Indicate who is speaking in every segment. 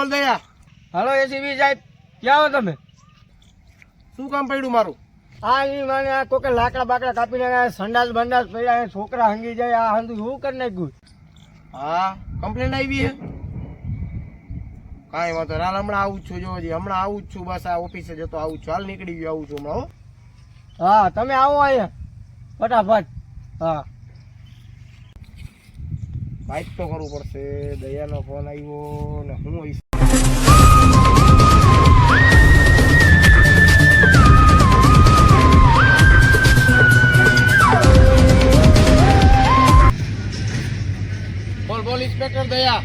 Speaker 1: બોલ દયા.
Speaker 2: હાલો એસીબી સાહેબ, ક્યાં હો તમે?
Speaker 1: શું કામ પડ્યું મારું?
Speaker 2: આ ઈ મને આ કોકે લાકડા બાકડા કાપી નાખ્યા, સંડાસ બંડાસ પડ્યા, છોકરા હંગી જાય, આ હંધું શું કરી નાખ્યું?
Speaker 1: હા, કમ્પ્લેન્ટ આવી હે? કાંઈ વાંધો હાલ, હમણાં આવું જ છું. જો હજી હમણાં આવું જ છું. બસ આ ઓફિસે જતો આવું છું. હાલ નીકળી ગયો, આવું છું હમણાં. હો
Speaker 2: હા, તમે આવો અહીંયા ફટાફટ. હા,
Speaker 1: બાઇક તો કરવું પડશે. દયાનો ફોન આવ્યો ને હું આવીશ. બોલ બોલ ઇન્સ્પેક્ટર દયા.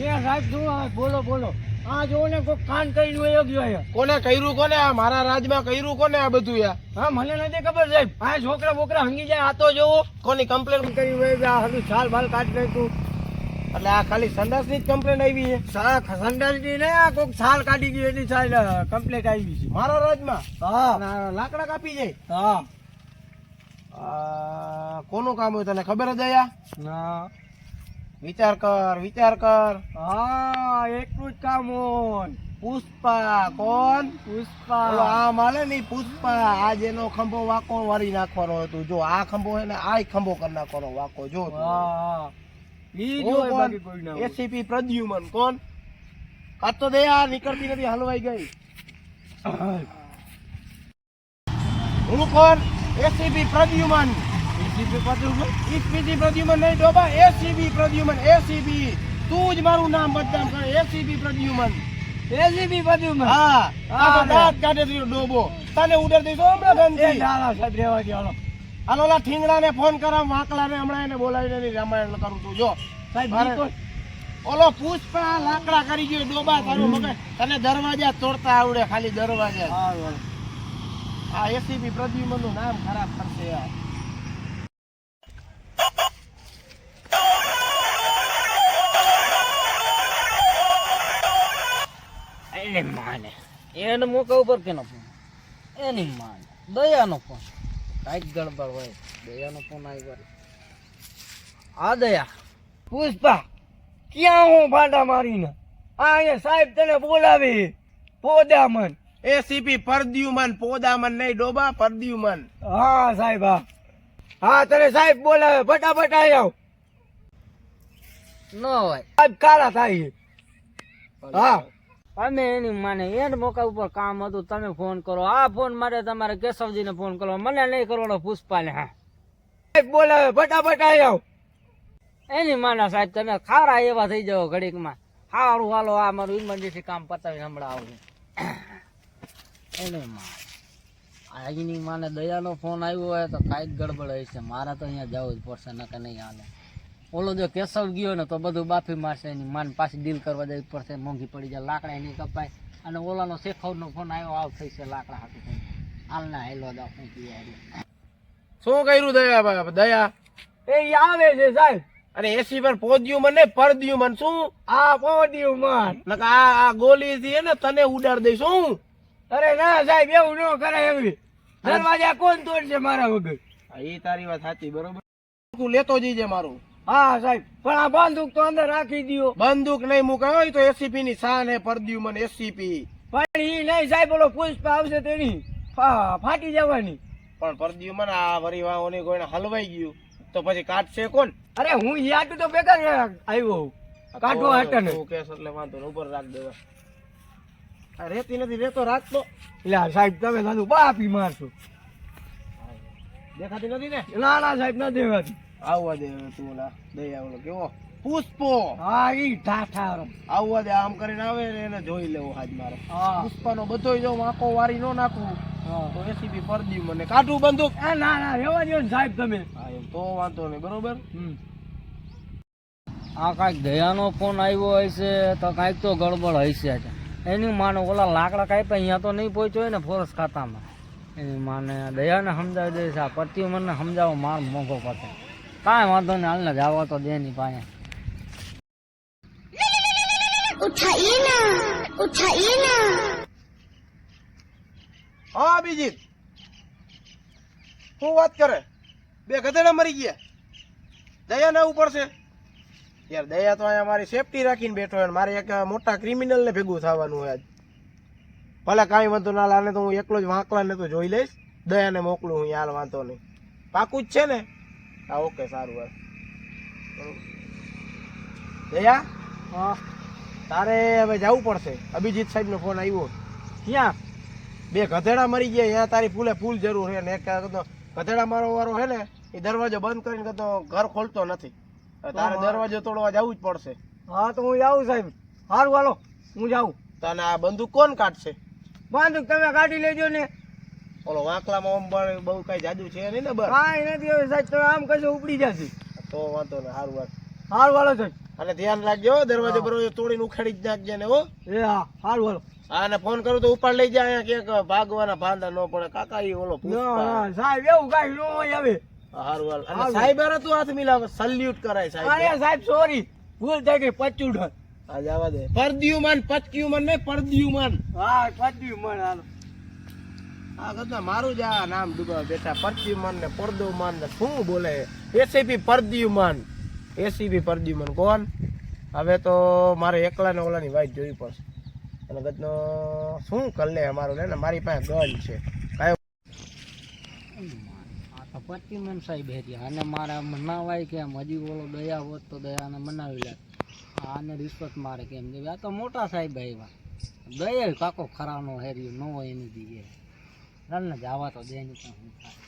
Speaker 2: એ સાહેબ શું બોલો બોલો. આ જોવો ને કોઈ કાન કરીને વયો ગયો અહીંયા.
Speaker 1: કોને કર્યું? કોને આ મારા રાજમાં કર્યું? કોને આ બધું યાર?
Speaker 2: હા, મને નથી ખબર સાહેબ. આ છોકરા બોકરા હંગી જાય, આ તો જોવો.
Speaker 1: કોની કમ્પ્લેન
Speaker 2: કરી હોય આ હંધું છાલ બાલ કાઢી નાખ્યું.
Speaker 1: એટલે આ ખાલી સંડાસની જ કમ્પ્લેન આવી છે?
Speaker 2: સંડાસની ને આ કોક છાલ કાઢી ગઈ એટલી છાલ કમ્પ્લેટ આવી છે
Speaker 1: મારા રાજમાં?
Speaker 2: હા
Speaker 1: લાકડા કાપી જાય?
Speaker 2: હા.
Speaker 1: કોનું કામ હોય તને ખબર જ દયા?
Speaker 2: ના.
Speaker 1: વિચાર કર, વિચાર કર.
Speaker 2: હા, એટલું જ કામ હોય.
Speaker 1: પુષ્પા. કોણ?
Speaker 2: પુષ્પા.
Speaker 1: આ માલે નઈ પુષ્પા. આ જેનો ખંભો વાકો વાળી નાખવાનો હતો. જો આ ખંભો હે ને આ ખંભો કરી નાખવાનો વાકો. જો
Speaker 2: હા, ઈ
Speaker 1: ઓ
Speaker 2: જોઈ
Speaker 1: કોણ?
Speaker 2: બાકી કોઈ ના હોય.
Speaker 1: એસીપી પ્રદ્યુમન. કોણ? કાં તો દયા નીકળતી નથી, હલવાઈ ગઈ. હું કોણ? એસીપી પ્રદ્યુમન. એસીપી પ્રદ્યુમન નહીં ડોબા, એસીબી પ્રદ્યુમન. એસીબી. તું જ મારું નામ બદનામ કરે. એસીબી પ્રદ્યુમન.
Speaker 2: એસીબી બધું
Speaker 1: હા, આ તો દાંત કાઢે છે ડોબો. તને ઉડર દઈશ હમણાં
Speaker 2: એ
Speaker 1: ગંજી.
Speaker 2: ડાલા સાહેબ રેવા દો. હાલો
Speaker 1: હાલો ઓલા ઠીંગડાને ફોન કરાવ, વાંકલાને હમણાં એને બોલાવીને રામાયણ કરું તું. જો
Speaker 2: સાહેબ
Speaker 1: મારે-
Speaker 2: ઈ કોણ?
Speaker 1: ઓલો પુષ્પા લાકડા કરી ગયો ડોબા. તારું મગજ તને દરવાજા તોડતા આવડે? ખાલી દરવાજા.
Speaker 2: હા, હાલો.
Speaker 1: આ એસીબી પ્રદ્યુમન નું નામ ખરાબ કરશે યાર.
Speaker 2: એની માને એને મોકા ઉપર કેનો ફોન? એની માને દયાનો ફોન. કાંઈક ગડબડ હોય. દયાનો ફોન આવ્યો. આ દયા. પુષ્પા, ક્યાં હું ભાંડા મારીને? આ અહીંયા સાહેબ તને બોલાવી. પોદામન.
Speaker 1: એસીપી પ્રદ્યુમન. પોદામન નહીં ડોબા, પ્રદ્યુમન.
Speaker 2: હા સાહેબ. હા હા, તને સાહેબ બોલાવે. ફટાફટ આવી આવ. ન હોય સાહેબ, કાળા થાય. હા, અમે એની માને એને મોકા ઉપર કામ હતું, તમે ફોન કરો. આ ફોન માટે તમારે કેશવજીને ફોન કરો, મને નહીં કરવાનો પુષ્પાને. હા સાહેબ બોલાવે. ફટાફટ આવી આવ. એની માના સાહેબ તમે ખારા એવા થઈ જાઓ ઘડીકમાં. સારું હાલો, આ મારું ઇમરજન્સી કામ પતાવી હમણાં આવું. એની માં અહીંની માને દયાનો ફોન આવ્યો હોય તો કાંઈક ગડબડ હશે. મારે તો અહીંયા જવું જ પડશે, નકે નહીં હાલે. ઓલો જો કેશવ ગયો ને તો બધું બાફી મારશે. એની માન પાછી ડીલ કરવા જવી પડશે. મોંઘી પડી જાય, લાકડા એની કપાય. અને ઓલાનો શેખવનો ફોન આવ્યો, આવ થઈ છે લાકડા હાથું થઈ. હાલના હેલો દા ફૂંકી
Speaker 1: શું કર્યું દયા? દયા
Speaker 2: એ આવે છે સાહેબ.
Speaker 1: અને એસી પર પોદ્યુમન ને પરદ્યુમન. શું
Speaker 2: આ પોદ્યુમન?
Speaker 1: આ ગોલી થી ને તને ઉડાડ દઈશ. શું?
Speaker 2: અરે ના સાહેબ, એવું ન કરાય. એવી દરવાજા કોણ તોડશે મારા વગર?
Speaker 1: એ તારી વાત સાચી, બરોબર. તું લેતો જઈજે મારું.
Speaker 2: હા સાહેબ, પણ આ બંદૂક તો અંદર રાખી દો.
Speaker 1: બંદૂક નહીં મુકાય હોય તો એસીપી ની શાન હે પરદ્યુમન. એસીપી
Speaker 2: પણ ઈ નહીં સાહેબ, ઓલો પુષ્પા આવશે તેની ફાટી જવાની.
Speaker 1: પણ પરદ્યુમન આ વરીવાઓની કોઈને હલવાઈ ગયું તો પછી કાઢશે કોણ?
Speaker 2: અરે હું યાદ તો ભેગા આવ્યો કાઢવા હતા ને.
Speaker 1: તું કેસ એટલે વાંધો ને ઉપર રાખ દેવા. આ રેતી નથી, રેતો રાખતો.
Speaker 2: એટલે સાહેબ તમે સાધુ બાપી મારશો.
Speaker 1: દેખાતી નથી ને?
Speaker 2: ના ના સાહેબ, ના દેવાતી.
Speaker 1: આવવા દે તું. ઓલા દયા ઓલો કેવો પુષ્પો.
Speaker 2: હા, ઈ ઠાઠારો.
Speaker 1: આવવા દે. આમ કરીને આવે ને એને જોઈ લેવો હાજ મારો.
Speaker 2: હા
Speaker 1: પુષ્પાનો બધો જો વાંકો વારી નો નાખવું
Speaker 2: હા.
Speaker 1: તો એસીબી પરદ્યુમન ને કાઢું બંદૂક.
Speaker 2: ના ના રહેવા દો ને સાહેબ તમે.
Speaker 1: હા એમ તો વાંધો નહીં, બરોબર.
Speaker 2: આ કાંઈક દયાનો ફોન આવ્યો હશે તો કાંઈક તો ગડબડ હશે. એની માને ઓલા લાકડા કાંઈ પણ અહીંયા તો નહીં પહોંચ્યો હોય ને ફોરેસ્ટ ખાતામાં. એની માને દયાને સમજાવી દઈશ. આ પ્રત્યુમનને સમજાવો માર મોંઘો પડશે. કાંઈ વાંધો નહીં, હાલને જવા તો દે ની પાસે.
Speaker 1: હા બીજી શું વાત કરે? બે ગધેડા મરી ગયા. દયા ના ઉપર છે. યાર દયા તો અહીંયા મારી સેફટી રાખીને બેઠો હોય, મારે એક મોટા ક્રિમિનલ ને ભેગું થવાનું હોય આજ. ભલે કાંઈ વાંધો ના લાને તો હું એકલો જ વાંકલા ને તો જોઈ લઈશ, દયાને મોકલું હું, યાર વાંધો નહીં. પાકું જ છે ને? હા ઓકે સારું હાલ. દયા
Speaker 2: હા
Speaker 1: તારે હવે જવું પડશે. અભિજીત સાહેબ નો ફોન આવ્યો.
Speaker 2: ક્યાં?
Speaker 1: 2 ગધેડા મરી ગયા, અહીંયા તારી ફૂલ જરૂર છે ને એક ગધેડા મારો વાળો છે ને એ દરવાજો બંધ કરીને કહેતો ઘર ખોલતો નથી, તારે દરવાજો તોડવા જવું જ પડશે.
Speaker 2: હા તો હું જાઉં સાહેબ. સારું હાલો હું જાઉં.
Speaker 1: તને આ બંદૂક કોણ કાઢશે?
Speaker 2: બંદૂક તમે કાઢી લેજો ને.
Speaker 1: ઓલો વાંકલામાં આમ પણ બહુ કઈ જાદુ છે નહીં ને? બસ
Speaker 2: કાંઈ નથી હવે સાહેબ, તમે આમ કશો ઉપડી જશે.
Speaker 1: તો વાંધો ને. સારું વાત.
Speaker 2: સારું હાલો સાહેબ.
Speaker 1: અને ધ્યાન રાખજો દરવાજો બરોબર તોડીને ઉખાડી જ નાખજે ને. હો
Speaker 2: એ હા સારું હાલો.
Speaker 1: હા ને ફોન કરું તો ઉપાડ લઈ જાય, ક્યાંક ભાગવાના ભાંડા ન પડે. કાકા ઈ ઓલો
Speaker 2: ના સાહેબ એવું કાંઈ ન હોય હવે.
Speaker 1: સારું હાલ. અને સાહેબ હારે તું હાથ મિલાવે, સલ્યુટ કરાય સાહેબ.
Speaker 2: અરે સાહેબ સોરી, ભૂલ થઈ ગઈ. 55.
Speaker 1: હા જવા દે. પરદ્યુમાન પચક્યુમાન નહીં, પરદ્યુમાન.
Speaker 2: હા 55 હાલો.
Speaker 1: આ કરતા મારું જ આ નામ ડૂબા બેટા, પરદ્યુમાન ને પરદોમાન ને શું બોલે? એસીપી પરદ્યુમાન, એસીપી પરદ્યુમાન કોણ? હવે તો મારે એકલા ને ઓલાની વાઈટ જોવી પડશે. અને ગતનો શું કર લે અમારું ને, મારી પાસે ગન છે. કયો
Speaker 2: આ તો પતિમન સાહેબ હેરી અને મારા મનાવાય કેમ? હજી ઓલો દયા હોત તો દયાને મનાવી લે. આને રિશ્વત મારે કેમ દેવી? આ તો મોટા સાહેબ આવ્યા. દયા કાકો ખરાનો હેરી ન હોય એની દીએ રન જવા તો દે નહીં. શું થાય?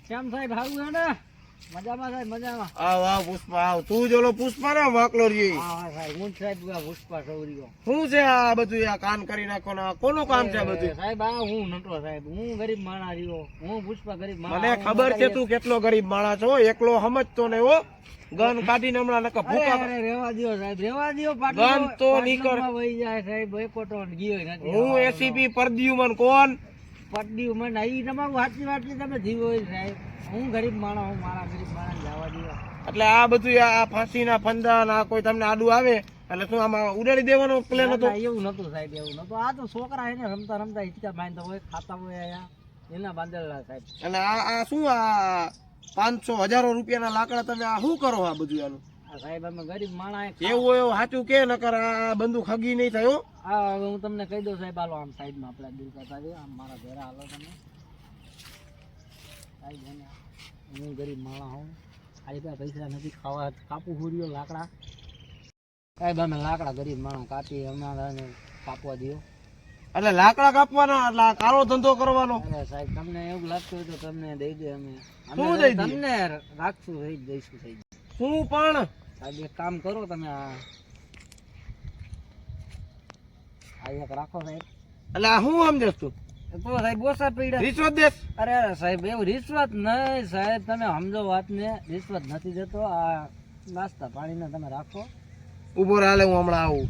Speaker 2: કેમ સાહેબ સારું છે ને? મજામાં સાહેબ મજામાં.
Speaker 1: આવ આવ પુષ્પા આવ. તું જ ઓલો પુષ્પા ને વાકલો રી?
Speaker 2: હા સાહેબ હું જ સાહેબ પુષ્પા સૌરીઓ.
Speaker 1: શું છે આ બધું? આ કાન કરી નાખો ને કોનું કામ છે આ બધું?
Speaker 2: સાહેબ આ હું નતો સાહેબ, હું ગરીબ માણસ રહ્યો. હું પુષ્પા ગરીબ માણસ.
Speaker 1: મને ખબર છે તું કેટલો ગરીબ માણસ છો, એકલો સમજતો ને. હો ગન કાઢીને હમણાં નકા ભૂકા.
Speaker 2: અરે રેવા દ્યો સાહેબ, રેવા દ્યો.
Speaker 1: ગન તો નીકળ.
Speaker 2: વહી જાય સાહેબ, એકોટો ગયો નથી.
Speaker 1: હું એસીપી પરદ્યુમન કોણ?
Speaker 2: પડ્યું મને ઈ તમારું સાચી વાત છે. તમે જીવો સાહેબ, હું ગરીબ માણસ, હું મારા ગરીબ માણસ જવા દો.
Speaker 1: એટલે આ બધું આ ફાંસીના ફંદા ના કોઈ તમને આડું આવે એટલે શું આમાં ઉડાડી દેવાનો પ્લાન હતો?
Speaker 2: એવું નતું સાહેબ, એવું નતું. આ તો છોકરા એને રમતા રમતા હિચકા બાંધતા હોય, ખાતા હોય અહીંયા એના બાંધેલા સાહેબ.
Speaker 1: અને આ શું આ 500 હજારો રૂપિયાના લાકડા તમે આ શું કરો? આ બધું આનું
Speaker 2: સાહેબ અમે ગરીબ માણસ.
Speaker 1: એવું એવું સાચું કે નકર આ બંદૂક હગી નહીં થયો.
Speaker 2: હા હવે હું તમને કહી દઉં સાહેબ. હાલો આમ સાઈડમાં આપણે દૂર કરતા જઈએ. આમ મારા ઘરે હાલો તમે સાહેબ. હું ગરીબ માણસ હોઉં, ખાલી પાસે પૈસા નથી, ખાવા કાપું હુર્યો લાકડા. સાહેબ અમે લાકડા ગરીબ માણસ કાપી, અમારાને કાપવા દો.
Speaker 1: એટલે લાકડા કાપવાના એટલે આ કાળો ધંધો કરવાનો?
Speaker 2: અરે સાહેબ તમને એવું લાગતું હોય તો તમને દઈ દે. અમે
Speaker 1: શું દઈ દે?
Speaker 2: તમને રાખશું સાહેબ, દઈશું સાહેબ.
Speaker 1: શું પણ
Speaker 2: સાહેબ એક કામ કરો તમે, આ એક રાખો સાહેબ.
Speaker 1: એટલે આ શું સમજસ તું?
Speaker 2: તો સાહેબ ઓછા પૈડા
Speaker 1: રિશ્વત દેશ?
Speaker 2: અરે અરે સાહેબ એવું રિશ્વત નહીં સાહેબ, તમે સમજો વાત ને. રિશ્વત નથી દેતો. આ નાસ્તા પાણીને તમે રાખો.
Speaker 1: ઉભો રહે, હાલે હું હમણાં આવું,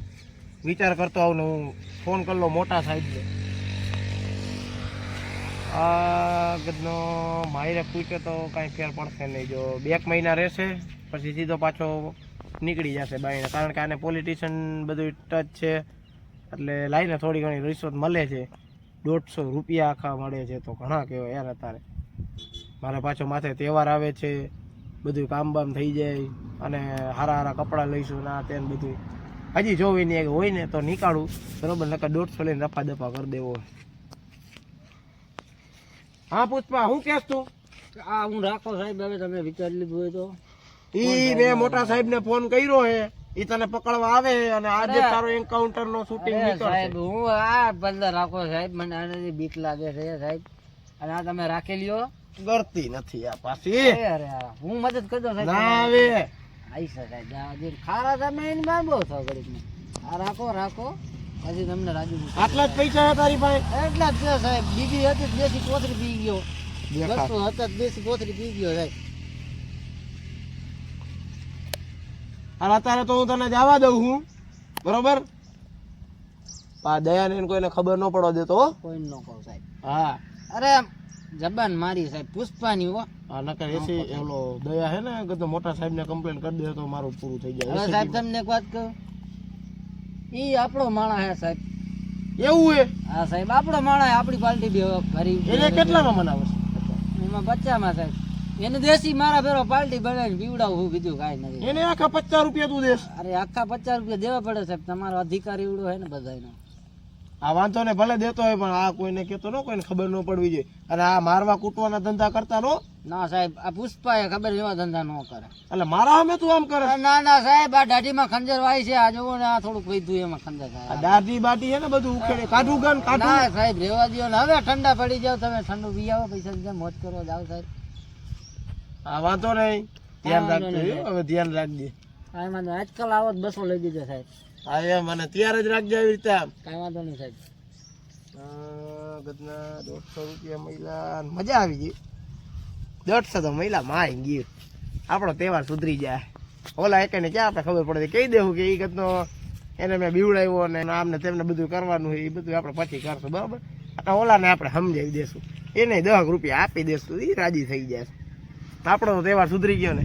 Speaker 1: વિચાર કરતો આવું ને હું ફોન કરી લો મોટા સાહેબને. આ ગદનો માયરે પૂછે તો કાંઈ ફેર પડશે નહીં. જો 2 મહિના રહેશે પછી સીધો પાછો નીકળી જશે બાઈને, કારણ કે આને પોલિટિશિયન બધું ટચ છે એટલે લાઈને થોડી ઘણી રિશ્વત મળે છે. 150 રૂપિયા આખા મળે છે તો ઘણા કહેવાય યાર. અત્યારે મારે પાછો માથે તહેવાર આવે છે, બધું કામ બામ થઈ જાય અને હારા હારા કપડાં લઈશું ના તેને બધું. હજી જોવી નહીં હોય ને તો નીકાળું બરોબર, નકર 150 લઈને રફા દફા કરી દેવો. હા પુષ્પા શું કહેશ તું?
Speaker 2: આ હું રાખો સાહેબ. હવે તમે વિચારી લીધું હોય તો
Speaker 1: ઈ મેં મોટા સાહેબ ને ફોન કર્યો હે, ઈ તને પકડવા આવે અને આજે તારો એન્કાઉન્ટર નો શૂટિંગ
Speaker 2: સાહેબ
Speaker 1: નીકળશે.
Speaker 2: હું આ બંદર રાખો સાહેબ, મને આનાથી બીક લાગે છે સાહેબ. અને આ તમે રાખી લ્યો.
Speaker 1: ગરતી નથી આ પાછી.
Speaker 2: અરે હું મદદ કરી દઉં સાહેબ.
Speaker 1: ના આવે
Speaker 2: આઈ સાહેબ ખારા તમે એની માંગો છો ગરીબ ને. આ રાખો રાખો, હજી તમને રાજુ.
Speaker 1: આટલા જ પૈસા હે તારી પાસે?
Speaker 2: એટલા જ છે સાહેબ. બીજી હતી દેશી કોથળી પી ગયો.
Speaker 1: દેખા.
Speaker 2: 200 હતા દેશી કોથળી પી ગયો સાહેબ.
Speaker 1: અને અત્યારે તો હું તને જવા દઉં છું બરોબર. આ દયાને એને કોઈને ખબર ન પડવા દેતો હો.
Speaker 2: કોઈ ન કહો સાહેબ.
Speaker 1: હા
Speaker 2: અરે જબાન મારી સાહેબ પુષ્પાની હો.
Speaker 1: હા નકર એસી ઓલો દયા હે ને કદો મોટા સાહેબ ને કમ્પ્લેન કરી દે તો મારું પૂરું થઈ જાય.
Speaker 2: હવે સાહેબ તમને એક વાત કહું, ઈ આપણો માણસ હે સાહેબ.
Speaker 1: એવું હે?
Speaker 2: હા સાહેબ આપણો માણસ, આપણી પાર્ટી બી ગરીબ.
Speaker 1: એને કેટલામાં મનાવે છે?
Speaker 2: એમાં 50માં સાહેબ. એને દેશી મારા ભેરો પાર્ટી બનાવીને પીવડાવું બીજું કાંઈ નથી.
Speaker 1: એને આખા 50 રૂપિયા તું દેશ.
Speaker 2: અરે આખા 50 રૂપિયા દેવા પડે સાહેબ, તમારો અધિકાર એવડો હે ને બધાયનો.
Speaker 1: આ વાંધો ને ભલે દેતો હોય પણ આ કોઈને કેતો ન, કોઈને ખબર ન પડવી જોઈએ. અને આ મારવા કૂટવાના ધંધા કરતા નો.
Speaker 2: ના સાહેબ, આ પુષ્પાએ ખબર એવા ધંધા ન કરે.
Speaker 1: એટલે મારા સામે તું આમ કરે.
Speaker 2: ના ના સાહેબ, આ દાઢીમાં ખંજર વાય છે. આ જોવો ને, આ થોડુંક વૈધું એમાં ખંજર
Speaker 1: આ
Speaker 2: થાય.
Speaker 1: દાઢી બાટી છે ને બધું ઉખેડે. કાઢું ગન કાઢું.
Speaker 2: ના સાહેબ, રેવા દ્યો ને. હવે ઠંડા પડી જાવ, તમે ઠંડુ પી આવો, પૈસા દીધા મોજ કરો જાવ સાહેબ.
Speaker 1: આ વાંધો નહીં, ધ્યાન
Speaker 2: વાંધો
Speaker 1: રાખજો.
Speaker 2: નહીં.
Speaker 1: હવે ધ્યાન રાખજે.
Speaker 2: કાંઈ વાંધો નહીં. આજકાલ આવો 200 લઈ દીધો સાહેબ.
Speaker 1: હા એમ, અને ત્યારે જ રાખજે આવી રીતે આમ.
Speaker 2: કાંઈ વાંધો નહીં સાહેબ.
Speaker 1: ગદના 150 રૂપિયા મહિલા. મજા આવી ગઈ. 150 તો મહિલા માય ગયું. આપણો તહેવાર સુધરી જાય. ઓલા એક ને ક્યાં આપણે ખબર પડે, કહી દેવું કે એ ગતનો એને મેં બીવડાવ્યો ને આમને તેમને બધું કરવાનું હોય, એ બધું આપણે પછી કરશું, બરાબર. એટલે ઓલાને આપણે સમજાવી દેશું, એને 10 રૂપિયા આપી દેશું, એ રાજી થઈ જાય. આપણો તો તહેવાર સુધરી ગયો ને.